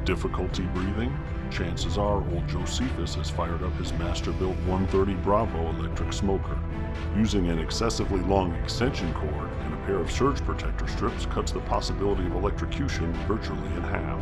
Difficulty breathing? Chances are old Josephus has fired up his Masterbuilt 130 Bravo electric smoker. Using an excessively long extension cord and a pair of surge protector strips cuts the possibility of electrocution virtually in half.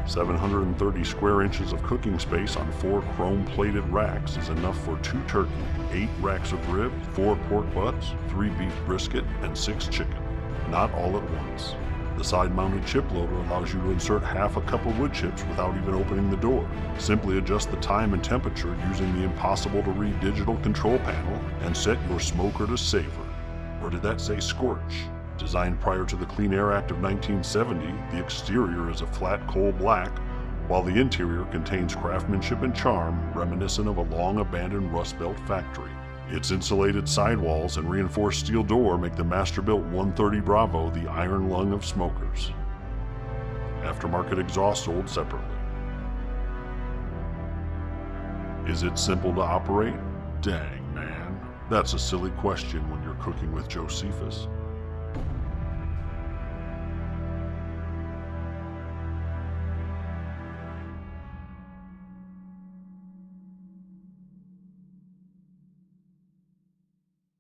730 square inches of cooking space on 4 chrome-plated racks is enough for 2 turkey, 8 racks of ribs, 4 pork butts, 3 beef brisket, and 6 chicken. Not all at once. The side-mounted chip loader allows you to insert half a cup of wood chips without even opening the door. Simply adjust the time and temperature using the impossible-to-read digital control panel and set your smoker to savor. Or did that say scorch? Designed prior to the Clean Air Act of 1970, the exterior is a flat coal black, while the interior contains craftsmanship and charm reminiscent of a long-abandoned Rust Belt factory. Its insulated sidewalls and reinforced steel door make the Masterbuilt 130 Bravo the iron lung of smokers. Aftermarket exhaust sold separately. Is it simple to operate? Dang, man. That's a silly question when you're cooking with Josephus.